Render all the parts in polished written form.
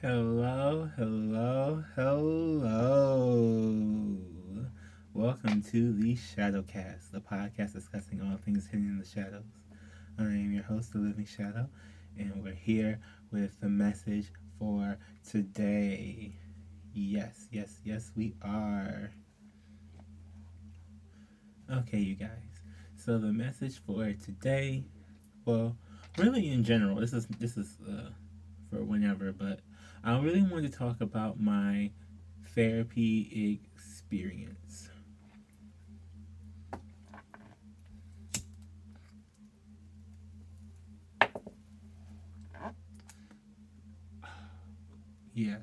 Hello, hello, hello. Welcome to the Shadow Cast, the podcast discussing all things hidden in the shadows. I am your host, the Living Shadow, and we're here with the message for today. Yes, yes, yes, we are. Okay, you guys. So the message for today, well, really in general, this is for whenever, but I really want to talk about my therapy experience. Yes.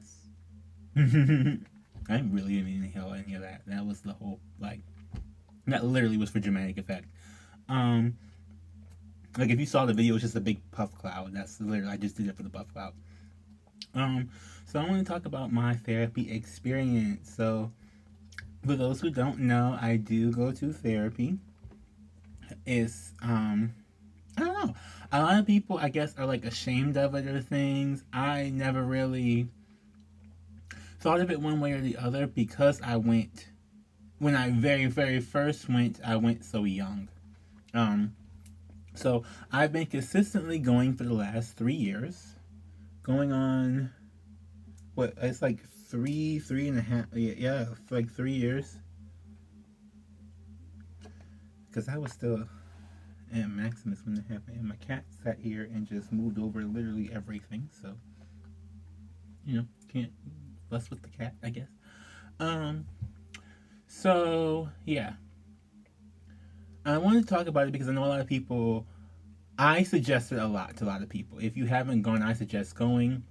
I really didn't inhale any of that. That was the whole, that literally was for dramatic effect. Um, like if you saw the video, it's just a big puff cloud. That's literally, I just did it for the puff cloud. Um, so I want to talk about my therapy experience. So for those who don't know, I do go to therapy. It's, I don't know. A lot of people, I guess, are like ashamed of it or things. I never really thought of it one way or the other because I went when I very first went. I went so young. Um, so I've been consistently going for the last 3 years, going on what it's like three and a half. Yeah, for like 3 years because I was still at Maximus when it happened, and my cat sat here and just moved over literally everything. So can't fuss with the cat, I guess. Um, so yeah, I wanted to talk about it because I know a lot of people. I suggested a lot to a lot of people. If you haven't gone, I suggest going.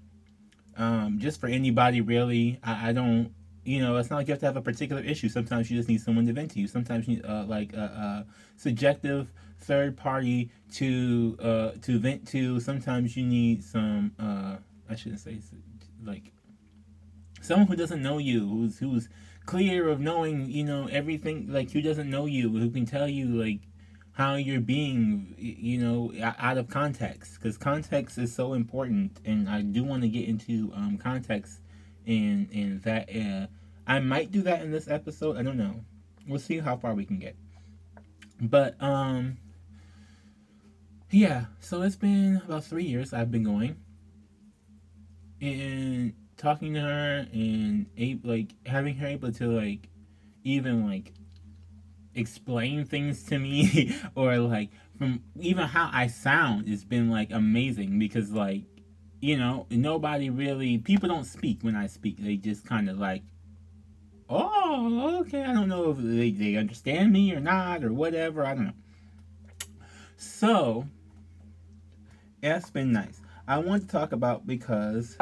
Just for anybody, really. I don't. It's not like you have to have a particular issue. Sometimes you just need someone to vent to you. Sometimes you need like a subjective third party to vent to. Sometimes you need some. I shouldn't say like someone who doesn't know you, who's clear of knowing everything, like who doesn't know you, who can tell you like how you're being out of context, because context is so important, and I do want to get into context and that I might do that in this episode. I don't know, we'll see how far we can get, but yeah, so it's been about 3 years I've been going, and talking to her and like having her able to like even like explain things to me or like from even how I sound has been like amazing, because like nobody really, people don't speak when I speak. They just kind of like, oh, okay, I don't know if they understand me or not or whatever, I don't know. So it's been nice. I want to talk about, because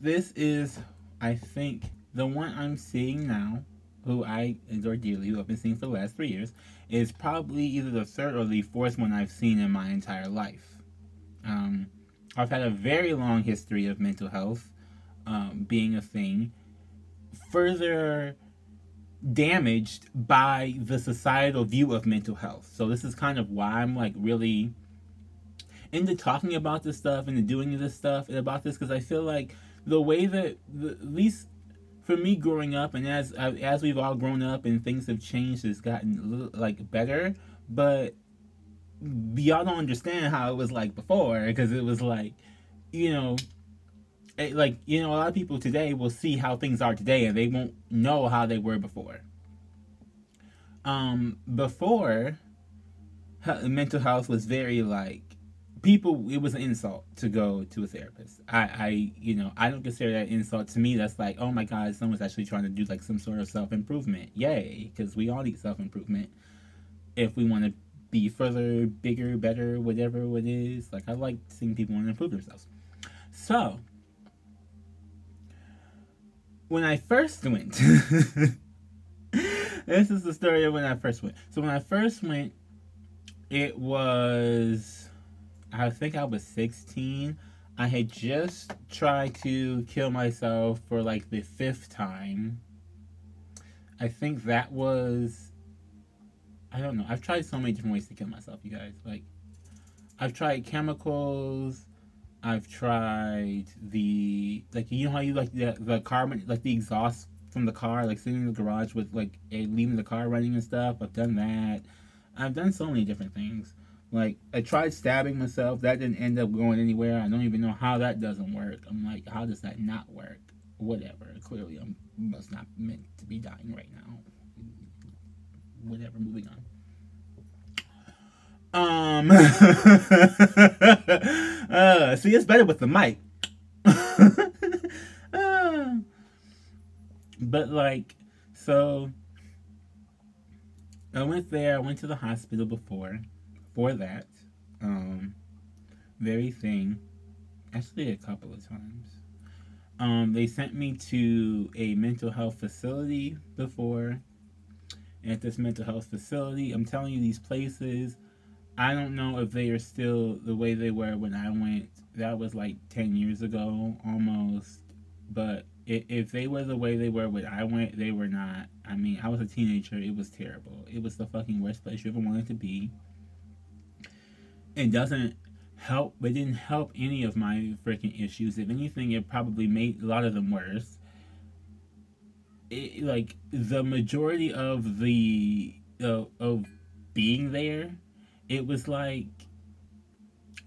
this is, I think, the one I'm seeing now, who I adore dearly, who I've been seeing for the last 3 years, is probably either the third or the fourth one I've seen in my entire life. Um, I've had a very long history of mental health being a thing, further damaged by the societal view of mental health. So this is kind of why I'm like really into talking about this stuff and doing this stuff about this, because I feel like the way that at least for me growing up, and as we've all grown up and things have changed, it's gotten a little like better, but y'all don't understand how it was like before, because it was like you know a lot of people today will see how things are today and they won't know how they were before. Before, mental health was very like, people, it was an insult to go to a therapist. I don't consider that insult. To me, that's like, oh my god, someone's actually trying to do like some sort of self-improvement. Yay, because we all need self-improvement if we want to be further, bigger, better, whatever it is. Like, I like seeing people want to improve themselves. So when I first went, this is the story of when I first went. So when I first went, it was, I think I was 16. I had just tried to kill myself for like the fifth time. I think that was, I don't know. I've tried so many different ways to kill myself, you guys. Like, I've tried chemicals. I've tried the, like, you know how you like the carbon, like the exhaust from the car, like sitting in the garage with like leaving the car running and stuff. I've done that. I've done so many different things. Like I tried stabbing myself. That didn't end up going anywhere. I don't even know how that doesn't work. I'm like, how does that not work? Whatever. Clearly, I'm must not meant to be dying right now. Whatever. Moving on. See, it's better with the mic. uh, but like, so I went there. I went to the hospital before, for that, um, very thing. Actually, a couple of times. They sent me to a mental health facility before. And at this mental health facility, I'm telling you, these places, I don't know if they are still the way they were when I went. That was like 10 years ago almost. But if they were the way they were when I went, they were not. I mean, I was a teenager. It was terrible. It was the fucking worst place you ever wanted to be. It doesn't help, but it didn't help any of my freaking issues. If anything, it probably made a lot of them worse. Like the majority of the of being there, it was like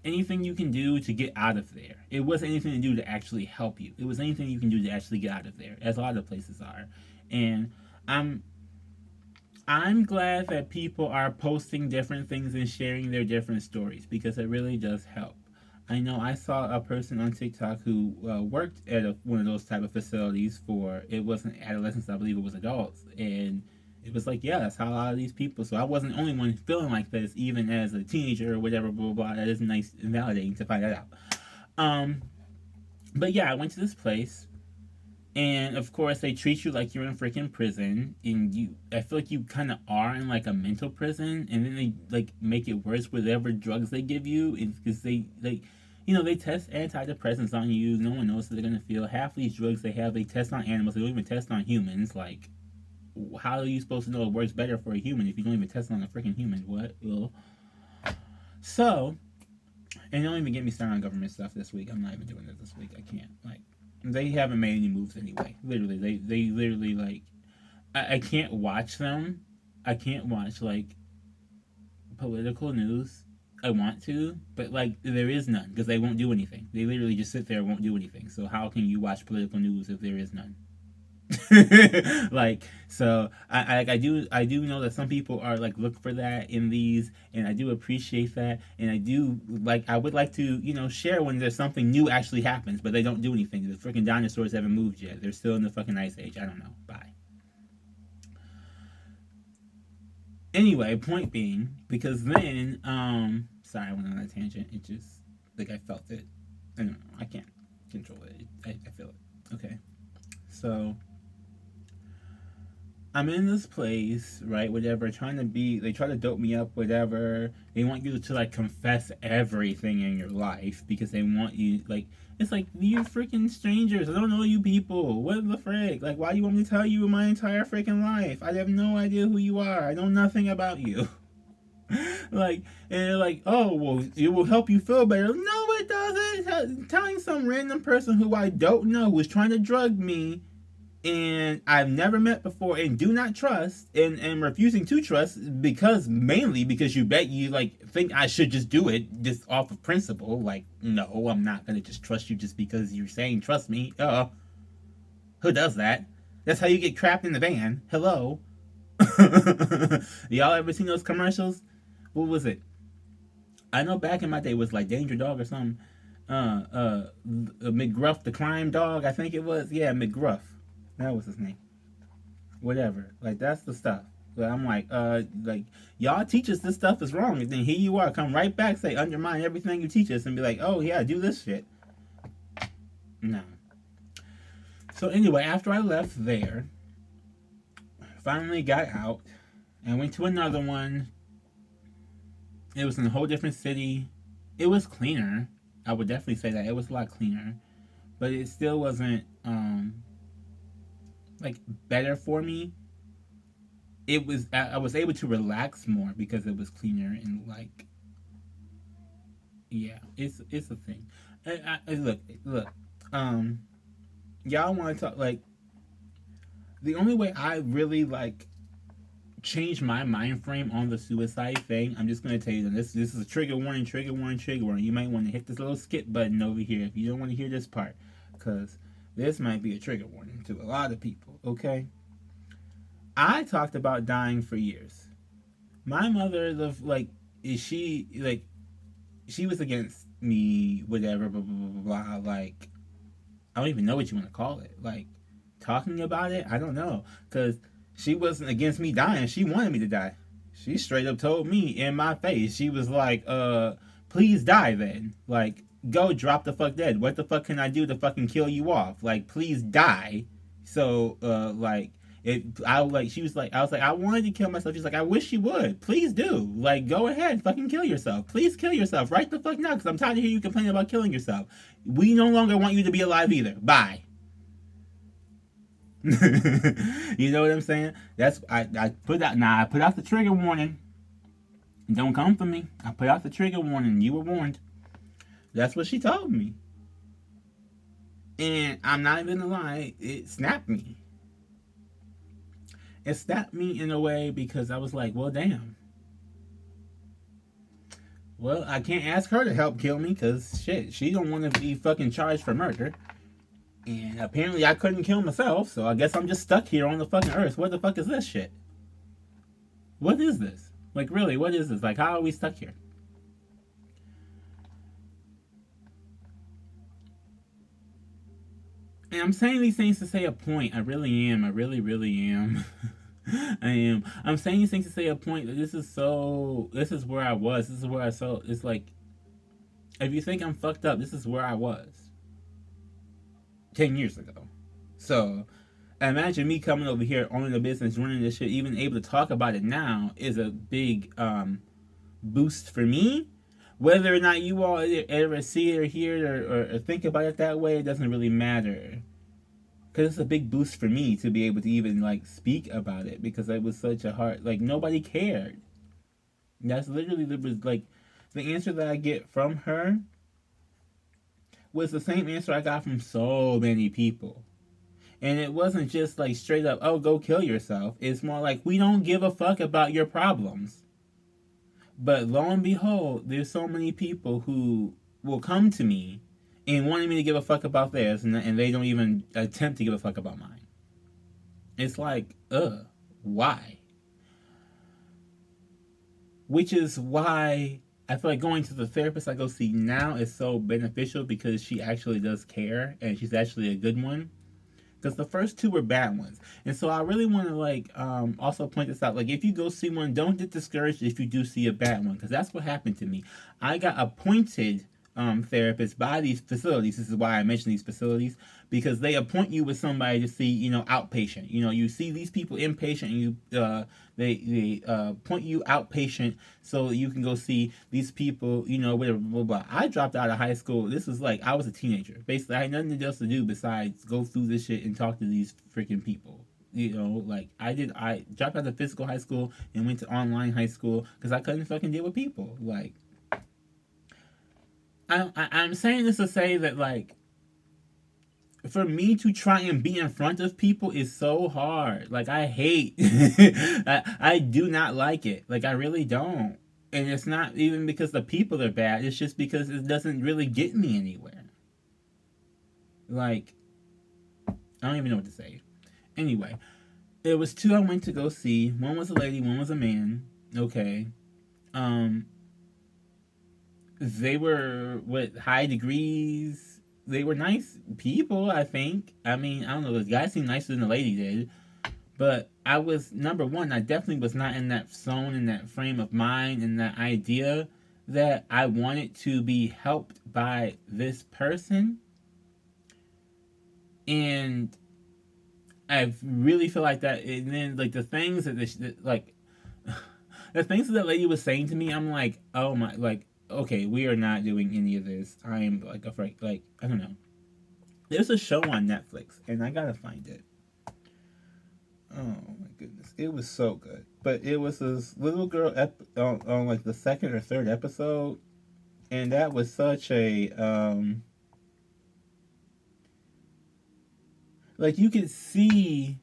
anything you can do to get out of there. It wasn't anything to do to actually help you. It was anything you can do to actually get out of there, as a lot of places are. And I'm I'm glad that people are posting different things and sharing their different stories because it really does help. I know I saw a person on TikTok who worked at one of those type of facilities for, it wasn't adolescents, I believe it was adults, and it was like, yeah, that's how a lot of these people. So I wasn't the only one feeling like this, even as a teenager or whatever, blah blah blah. That is nice and validating to find that out. Um, but yeah, I went to this place, and of course, they treat you like you're in freaking prison, and I feel like you kind of are in like a mental prison, and then they like make it worse with whatever drugs they give you, because they test antidepressants on you. No one knows how they're gonna feel. Half these drugs they have, they test on animals. They don't even test on humans. Like, how are you supposed to know it works better for a human if you don't even test on a freaking human? What? Ugh. So, and don't even get me started on government stuff this week. I'm not even doing it this week. I can't. Like, they haven't made any moves anyway. Literally, they literally like, I can't watch them. I can't watch like political news. I want to, but like there is none because they won't do anything. They literally just sit there and won't do anything. So how can you watch political news if there is none? Like, so I do know that some people are like look for that in these, and I do appreciate that, and I would like to share when there's something new actually happens, but they don't do anything. The freaking dinosaurs haven't moved yet. They're still in the fucking ice age. I don't know. Bye. Anyway, point being, because then sorry, I went on a tangent. It just, like, I felt it. I don't know. I can't control it. I feel it. Okay, so I'm in this place, right? Whatever, trying to be. They try to dope me up, whatever. They want you to like confess everything in your life because they want you like. It's like, you're freaking strangers. I don't know you people. What the frick? Like, why do you want me to tell you my entire freaking life? I have no idea who you are. I know nothing about you. Like, and they're like, oh, well, it will help you feel better. No, it doesn't. Telling some random person who I don't know who is trying to drug me and I've never met before and do not trust, and refusing to trust because mainly because you bet you like think I should just do it just off of principle. Like, no, I'm not gonna just trust you just because you're saying trust me. Who does that? That's how you get trapped in the van. Hello. Y'all ever seen those commercials? What was it? I know back in my day it was like Danger Dog or something. McGruff the crime dog, I think it was. Yeah, McGruff. That was his name. Whatever. Like, that's the stuff. But I'm like, y'all teach us this stuff is wrong, and then here you are, come right back, say undermine everything you teach us, and be like, oh yeah, do this shit. No. So anyway, after I left there, finally got out, and went to another one. It was in a whole different city. It was cleaner. I would definitely say that. It was a lot cleaner. But it still wasn't like better for me. I was able to relax more because it was cleaner, and like, yeah, it's a thing. Look. Um, y'all want to talk like the only way I really like change my mind frame on the suicide thing. I'm just gonna tell you that this is a trigger warning, trigger warning, trigger warning. You might want to hit this little skip button over here if you don't want to hear this part, because this might be a trigger warning to a lot of people. Okay, I talked about dying for years. My mother, like, is she like she was against me, whatever, blah blah blah blah. Like, I don't even know what you want to call it. Like, talking about it, I don't know, because she wasn't against me dying. She wanted me to die. She straight up told me in my face. She was like, please die then. Like, go drop the fuck dead. What the fuck can I do to fucking kill you off? Like, please die. So, like, she was like, I was like, I wanted to kill myself. She's like, I wish you would. Please do. Like, go ahead, fucking kill yourself. Please kill yourself right the fuck now, because I'm tired of hearing you complaining about killing yourself. We no longer want you to be alive either. Bye. You know what I'm saying? That's I put out I put out the trigger warning. Don't come for me. I put out the trigger warning. You were warned. That's what she told me. And I'm not even gonna lie, it snapped me. It snapped me in a way because I was like, well, damn. Well, I can't ask her to help kill me because shit, she don't want to be fucking charged for murder. And apparently I couldn't kill myself, so I guess I'm just stuck here on the fucking earth. What the fuck is this shit? What is this? Like, really, what is this? Like, how are we stuck here? And I'm saying these things to say a point. I really am. I really, really am. I am. I'm saying these things to say a point that this is so. This is where I was. This is where I saw. It's like, if you think I'm fucked up, this is where I was 10 years ago. So, imagine me coming over here, owning a business, running this shit, even able to talk about it now is a big boost for me. Whether or not you all ever see it or hear it or think about it that way, it doesn't really matter. Because it's a big boost for me to be able to even like speak about it, because it was such a hard, like, nobody cared. That's literally like the answer that I get from her was the same answer I got from so many people. And it wasn't just like straight up, oh, go kill yourself. It's more like, we don't give a fuck about your problems. But lo and behold, there's so many people who will come to me and wanting me to give a fuck about theirs, and they don't even attempt to give a fuck about mine. It's like, why? Which is why I feel like going to the therapist I go see now is so beneficial, because she actually does care and she's actually a good one. Because the first two were bad ones, and so I really want to like also point this out. Like, if you go see one, don't get discouraged if you do see a bad one, because that's what happened to me. I got appointed therapists by these facilities. This is why I mention these facilities, because they appoint you with somebody to see, outpatient. You see these people inpatient, and they point you outpatient so you can go see these people. Whatever, blah, blah, blah. I dropped out of high school. This was like I was a teenager. Basically, I had nothing else to do besides go through this shit and talk to these freaking people. Like I dropped out of physical high school and went to online high school because I couldn't fucking deal with people. Like, I'm saying this to say that, like, for me to try and be in front of people is so hard. Like, I hate, I do not like it. Like, I really don't. And it's not even because the people are bad. It's just because it doesn't really get me anywhere. Like, I don't even know what to say. Anyway, there was two I went to go see. One was a lady, one was a man. Okay. Um, they were with high degrees. They were nice people, I think. I mean, I don't know. The guy seemed nicer than the lady did. But I was, number one, I definitely was not in that zone, in that frame of mind, and that idea that I wanted to be helped by this person. And I really feel like that. And then, like, the things that the things that lady was saying to me, I'm like, oh my, like, okay, we are not doing any of this. I am, like, afraid. Like, I don't know. There's a show on Netflix, and I gotta find it. Oh my goodness, it was so good. But it was this little girl on like the second or third episode, and that was such a like you could see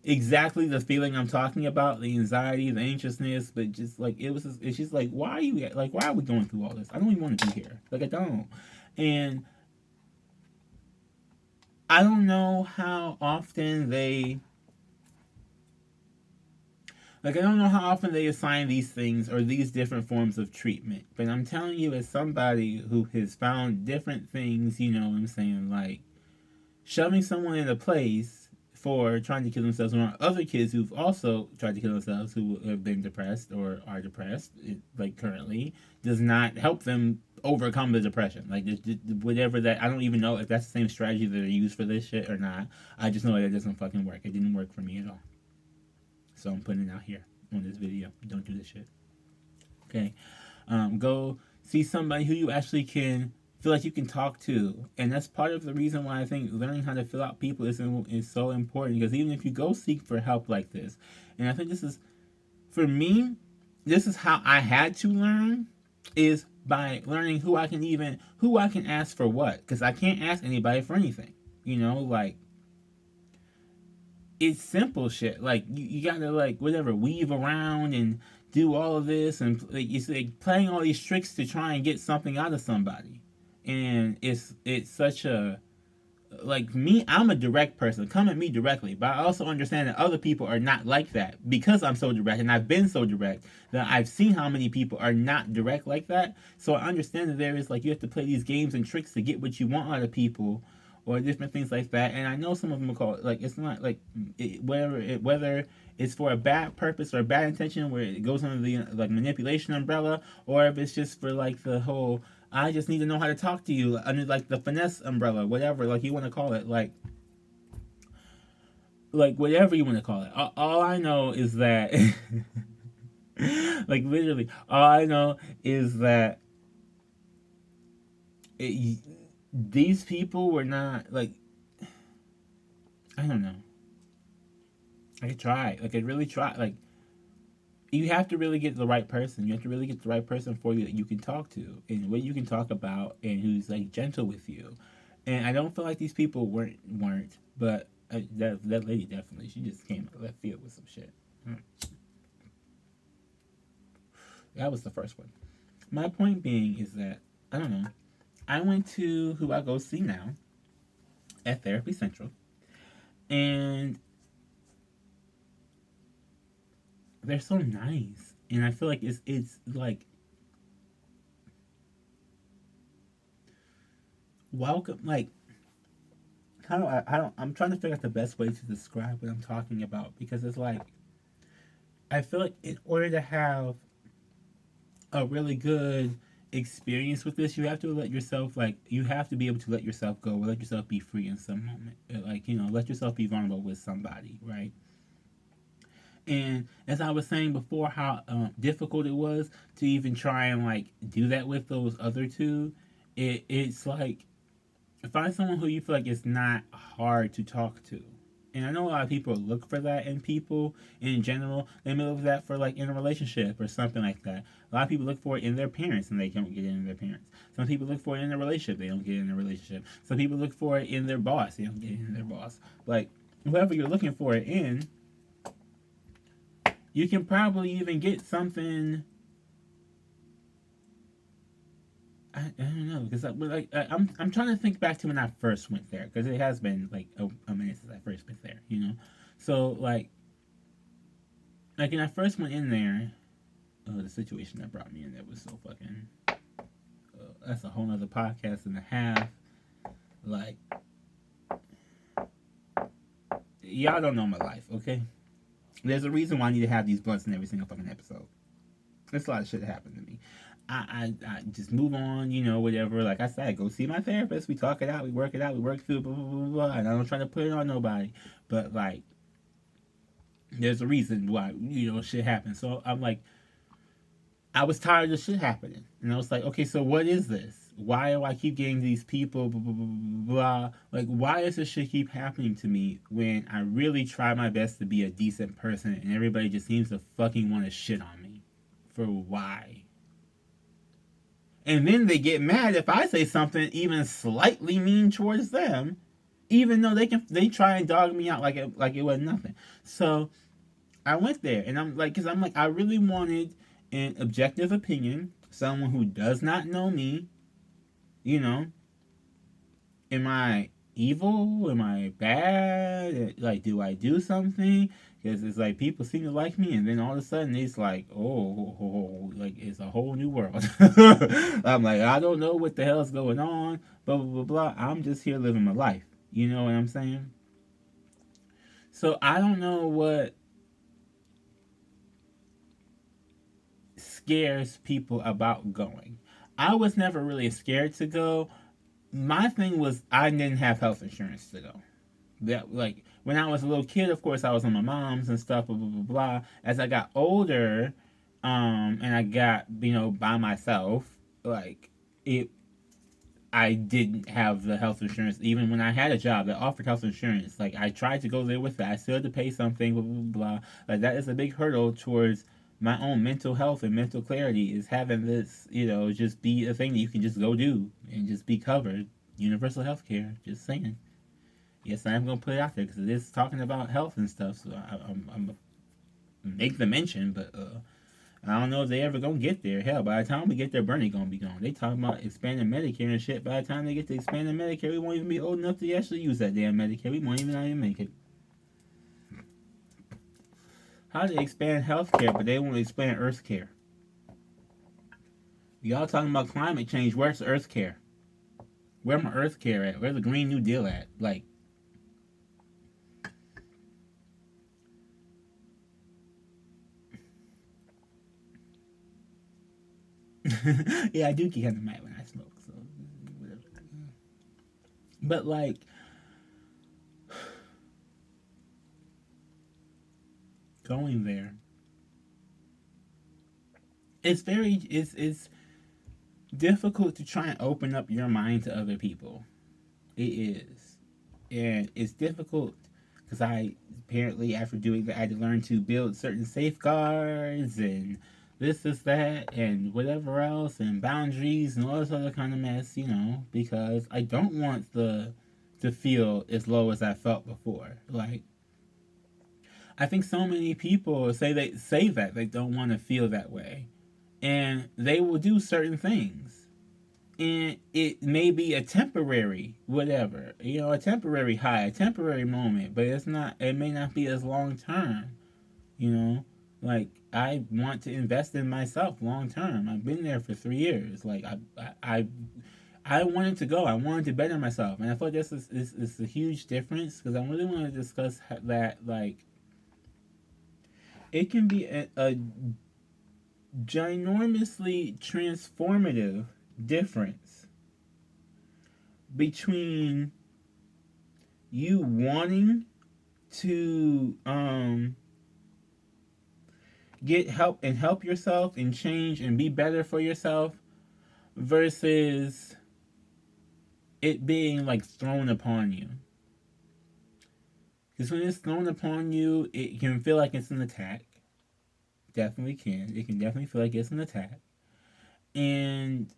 exactly the feeling I'm talking about, the anxiety, the anxiousness, but just like it's just like, why are you like, why are we going through all this? I don't even want to be here. Like I don't. And I don't know how often they like I don't know how often they assign these things or these different forms of treatment. But I'm telling you, as somebody who has found different things, you know what I'm saying, like shoving someone in a place for trying to kill themselves, or other kids who've also tried to kill themselves who have been depressed or are depressed, like currently, does not help them overcome the depression. Like whatever that, I don't even know if that's the same strategy that they use for this shit or not. I just know that it doesn't fucking work. It didn't work for me at all. So I'm putting it out here on this video. Don't do this shit. Okay. Go see somebody who you actually can feel like you can talk to, and that's part of the reason why I think learning how to fill out people is so important. Because even if you go seek for help like this, and I think this is, for me, this is how I had to learn, is by learning who I can ask for what, because I can't ask anybody for anything. You know, like it's simple shit. Like you gotta like whatever weave around and do all of this, and like, it's like playing all these tricks to try and get something out of somebody. And it's such a, like me, I'm a direct person. Come at me directly, but I also understand that other people are not like that, because I'm so direct and I've been so direct that I've seen how many people are not direct like that. So I understand that there is like, you have to play these games and tricks to get what you want out of people, or different things like that. And I know some of them are called, like, it's not like whether it's for a bad purpose or a bad intention, where it goes under the like manipulation umbrella, or if it's just for like the whole, I just need to know how to talk to you, under like the finesse umbrella, whatever, like you want to call it, like whatever you want to call it. All I know is that, like literally, all I know is that it, these people were not like, I don't know. I could try, like I really try, like you have to really get the right person. You have to really get the right person for you that you can talk to and what you can talk about, and who's like gentle with you. And I don't feel like these people weren't, but that lady definitely, she just came out of left field with some shit. That was the first one. My point being is that, I don't know. I went to who I go see now at Therapy Central, and they're so nice, and I feel like it's like welcome. Like how do I don't I'm trying to figure out the best way to describe what I'm talking about, because it's like I feel like in order to have a really good experience with this, you have to let yourself, like you have to be able to let yourself go, or let yourself be free in some moment, like, you know, let yourself be vulnerable with somebody, right? And as I was saying before, how difficult it was to even try and like do that with those other two. It's like, find someone who you feel like it's not hard to talk to. And I know a lot of people look for that in people in general. They may look for that for like in a relationship or something like that. A lot of people look for it in their parents and they don't get it in their parents. Some people look for it in a relationship, they don't get it in a relationship. Some people look for it in their boss, they don't get it in their boss. Like whoever you're looking for it in, you can probably even get something. I don't know, because I'm trying to think back to when I first went there, because it has been like a minute since I first went there, you know. So like when I first went in there, the situation that brought me in there was so fucking. That's a whole nother podcast and a half. Like, y'all don't know my life, okay? There's a reason why I need to have these blunts in every single fucking episode. There's a lot of shit that happened to me. I just move on, you know, whatever. Like I said, I go see my therapist. We talk it out. We work it out. We work through blah, blah, blah, blah. And I don't try to put it on nobody. But, like, there's a reason why, you know, shit happens. So I'm like, I was tired of shit happening. And I was like, okay, so what is this? Why do I keep getting these people, blah, blah, blah, blah, blah. Like, why does this shit keep happening to me when I really try my best to be a decent person and everybody just seems to fucking want to shit on me? For why? And then they get mad if I say something even slightly mean towards them, even though they try and dog me out like it was nothing. So I went there, and I'm like, because I'm like, I really wanted an objective opinion, someone who does not know me. You know, am I evil? Am I bad? Like, do I do something? Because it's like people seem to like me, and then all of a sudden it's like, oh, like it's a whole new world. I'm like, I don't know what the hell's going on, blah blah blah blah. I'm just here living my life. You know what I'm saying? So I don't know what scares people about going. I was never really scared to go. My thing was I didn't have health insurance to go. That like when I was a little kid, of course I was on my mom's and stuff, blah blah blah blah. As I got older, and I got by myself, like it I didn't have the health insurance even when I had a job that offered health insurance. Like I tried to go there with it. I still had to pay something, blah blah blah. Like that is a big hurdle towards my own mental health and mental clarity is having this, just be a thing that you can just go do and just be covered. Universal health care, just saying. Yes, I am gonna put it out there because it is talking about health and stuff. So I'm make the mention, but I don't know if they ever gonna get there. Hell, by the time we get there, Bernie gonna be gone. They talking about expanding Medicare and shit. By the time they get to expanding Medicare, we won't even be old enough to actually use that damn Medicare. We won't even make it. How do they expand healthcare, but they won't expand Earth care? Y'all talking about climate change? Where's Earth care? Where my Earth care at? Where's the Green New Deal at? Like, yeah, I do get kind of mad when I smoke. So whatever. But like, going there, it's difficult to try and open up your mind to other people. It is, and it's difficult because I apparently after doing that I had to learn to build certain safeguards and this that and whatever else and boundaries and all this other kind of mess, because I don't want the to feel as low as I felt before. Like I think so many people say that they don't want to feel that way, and they will do certain things, and it may be a temporary whatever, a temporary high, a temporary moment, but it may not be as long term, you know like I want to invest in myself long term. I've been there for 3 years. Like I wanted to go. I wanted to better myself, and I thought this is a huge difference because I really want to discuss that. Like it can be a ginormously transformative difference between you wanting to get help and help yourself and change and be better for yourself versus it being like thrown upon you. Because when it's thrown upon you, it can feel like it's an attack. Definitely can. It can definitely feel like it's an attack. And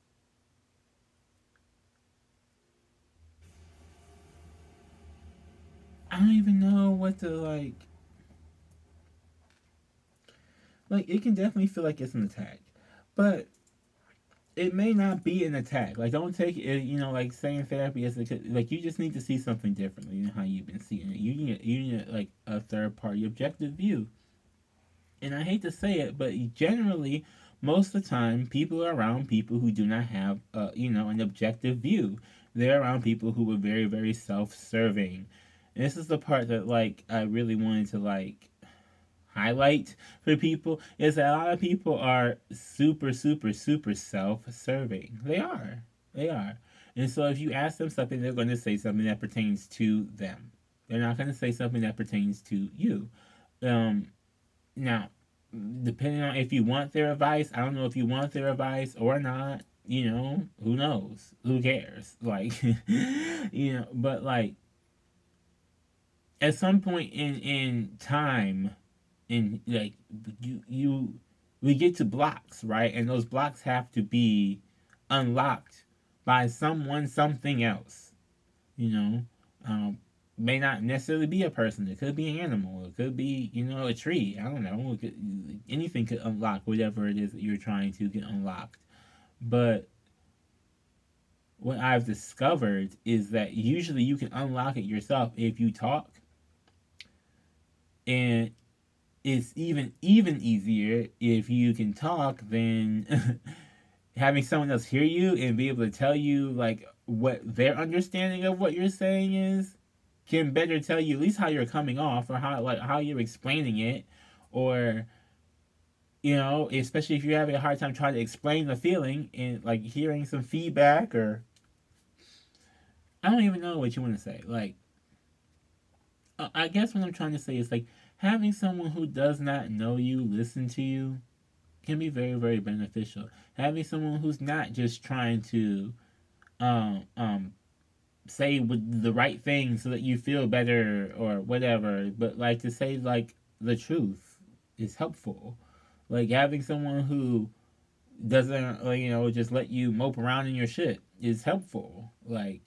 I don't even know what to like it can definitely feel like it's an attack. But it may not be an attack. Like don't take it, like saying therapy as like you just need to see something differently than how you've been seeing it. You need like a third party objective view. And I hate to say it, but generally, most of the time, people are around people who do not have, an objective view. They're around people who are very, very self-serving. And this is the part that, like, I really wanted to, like, highlight for people is that a lot of people are super, super, super self-serving. They are. They are. And so if you ask them something, they're going to say something that pertains to them. They're not going to say something that pertains to you. Now, depending on if you want their advice, I don't know if you want their advice or not. Who knows? Who cares? Like, but like at some point in time, in like we get to blocks, right? And those blocks have to be unlocked by someone, something else. You know, may not necessarily be a person. It could be an animal. It could be, a tree. I don't know. Anything could unlock whatever it is that you're trying to get unlocked. But what I've discovered is that usually you can unlock it yourself if you talk, and it's even easier if you can talk than having someone else hear you and be able to tell you like what their understanding of what you're saying is, can better tell you at least how you're coming off, or how you're explaining it, or especially if you're having a hard time trying to explain the feeling, and like hearing some feedback, or I don't even know what you want to say. Like, I guess what I'm trying to say is like having someone who does not know you listen to you can be very, very beneficial. Having someone who's not just trying to um, um, say with the right thing so that you feel better or whatever, but like to say like the truth is helpful. Like having someone who doesn't just let you mope around in your shit is helpful. Like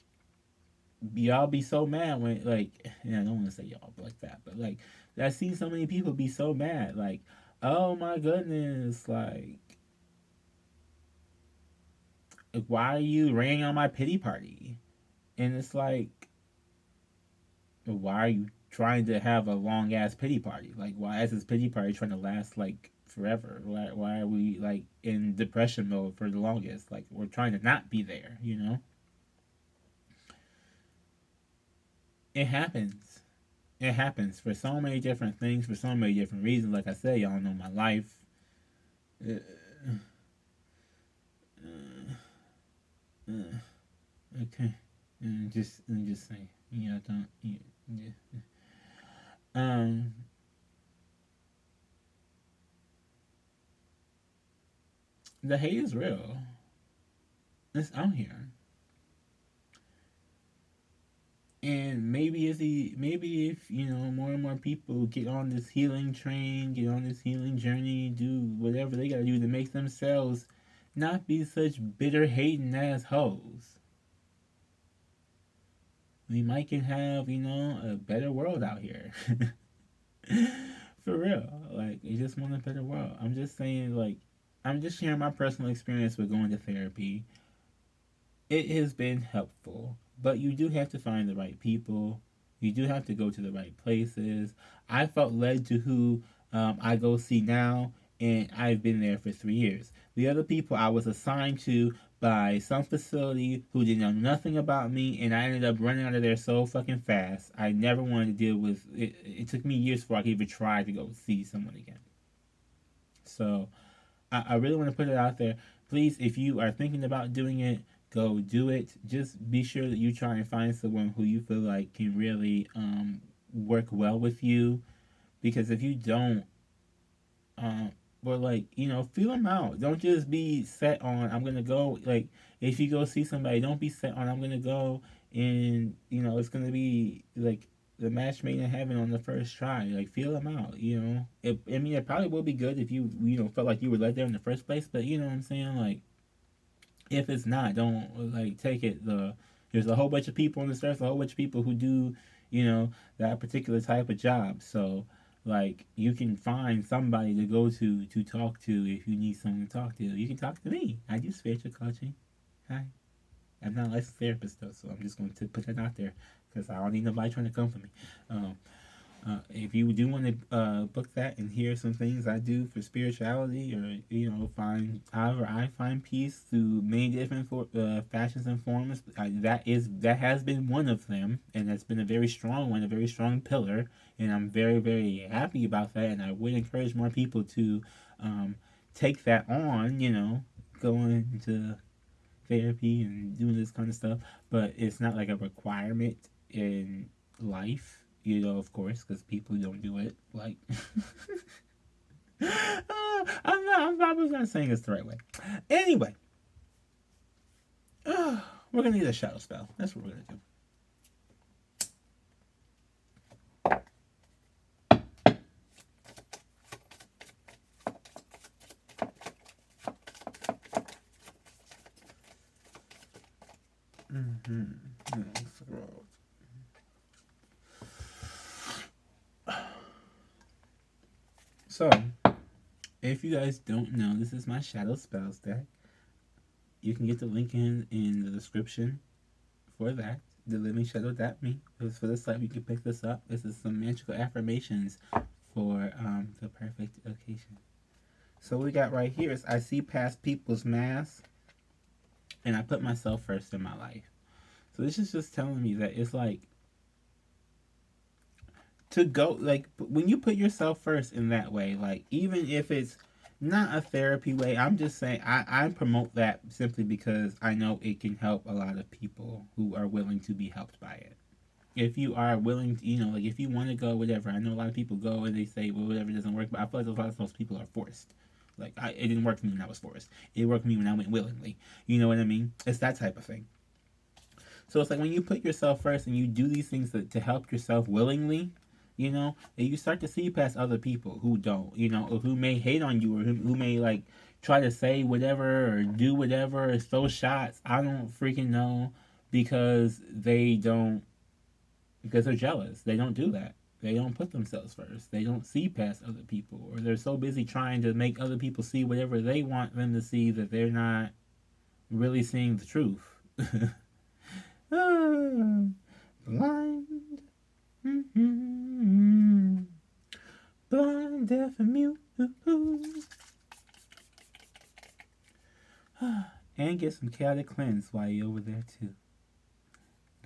y'all be so mad when like, yeah, I don't want to say y'all like that, but like I've seen so many people be so mad, like, oh my goodness, like why are you raining on my pity party? And it's like, why are you trying to have a long ass pity party? Like, why is this pity party trying to last like forever? Why are we like in depression mode for the longest? Like, we're trying to not be there, It happens. It happens for so many different things, for so many different reasons. Like I said, y'all know my life. Uh, uh, okay, just say, don't. Yeah. Um, the hate is real. It's out here. And maybe if more and more people get on this healing train, get on this healing journey, do whatever they gotta do to make themselves not be such bitter hating ass hoes, we might can have a better world out here. For real, like I just want a better world. I'm just saying, like, I'm just sharing my personal experience with going to therapy. It has been helpful, but you do have to find the right people. You do have to go to the right places. I felt led to who I go see now, and I've been there for 3 years. The other people I was assigned to by some facility who didn't know nothing about me, and I ended up running out of there so fucking fast. I never wanted to deal with it. It took me years before I could even try to go see someone again. So I really want to put it out there. Please, if you are thinking about doing it, go do it. Just be sure that you try and find someone who you feel like can really work well with you. Because if you don't, um, or like feel them out. Don't just be set on I'm gonna go. Like if you go see somebody, don't be set on I'm gonna go and it's gonna be like the match made in heaven on the first try. Like feel them out. I mean, it probably would be good if you felt like you were led there in the first place. But you know what I'm saying. Like if it's not, don't like take it. There's a whole bunch of people on this earth, a whole bunch of people who do that particular type of job. So like you can find somebody to go to talk to if you need someone to talk to. You can talk to me. I do spiritual coaching. Hi. I'm not a licensed therapist though, so I'm just going to put that out there because I don't need nobody trying to come for me. Um, if you do want to book that and hear some things I do for spirituality, or find however I find peace through many different fashions and forms, that has been one of them, and that's been a very strong one, a very strong pillar, and I'm very, very happy about that. And I would encourage more people to take that on. Going to therapy and doing this kind of stuff, but it's not like a requirement in life, of course, because people don't do it. Like, I'm probably not saying this the right way. Anyway, we're gonna need a shadow spell. That's what we're gonna do. Mm-hmm. So, if you guys don't know, this is my Shadow Spells deck. You can get the link in the description for that. The Living Shadow Me. For the site, you can pick this up. This is some magical affirmations for the perfect occasion. So what we got right here is I see past people's masks and I put myself first in my life. So this is just telling me that it's like to go, like when you put yourself first in that way, like even if it's not a therapy way, I'm just saying I promote that simply because I know it can help a lot of people who are willing to be helped by it. If you are willing to, like if you want to go, whatever. I know a lot of people go and they say, well, whatever doesn't work, but I feel like a lot of those people are forced. Like it didn't work for me when I was forced. It worked for me when I went willingly. You know what I mean? It's that type of thing. So it's like when you put yourself first and you do these things to help yourself willingly, and you start to see past other people who don't, or who may hate on you or who may like try to say whatever or do whatever or throw shots. I don't freaking know because because they're jealous. They don't do that. They don't put themselves first. They don't see past other people, or they're so busy trying to make other people see whatever they want them to see that they're not really seeing the truth. Blind. Mm-hmm. Blind, deaf, and mute. And get some chaotic cleanse while you're over there too.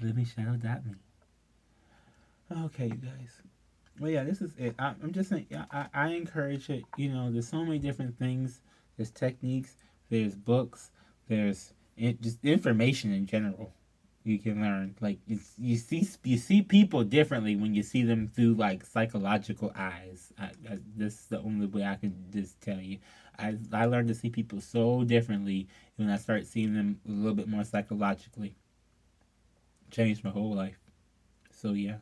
Living Shadow Me. Okay, you guys. Well, yeah, this is it. I'm just saying, I encourage it. There's so many different things. There's techniques. There's books. There's just information in general. You can learn. Like you see people differently when you see them through like psychological eyes. This is the only way I can just tell you. I learned to see people so differently when I start seeing them a little bit more psychologically. Changed my whole life. So yeah.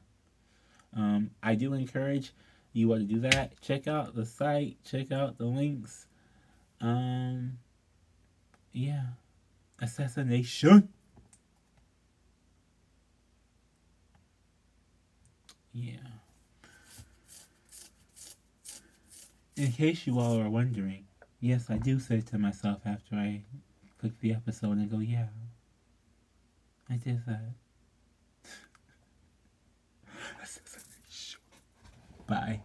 I do encourage you all to do that. Check out the site. Check out the links. Yeah. Assassination. Yeah. In case you all are wondering, yes, I do say to myself after I click the episode and go, yeah, I did that. Bye.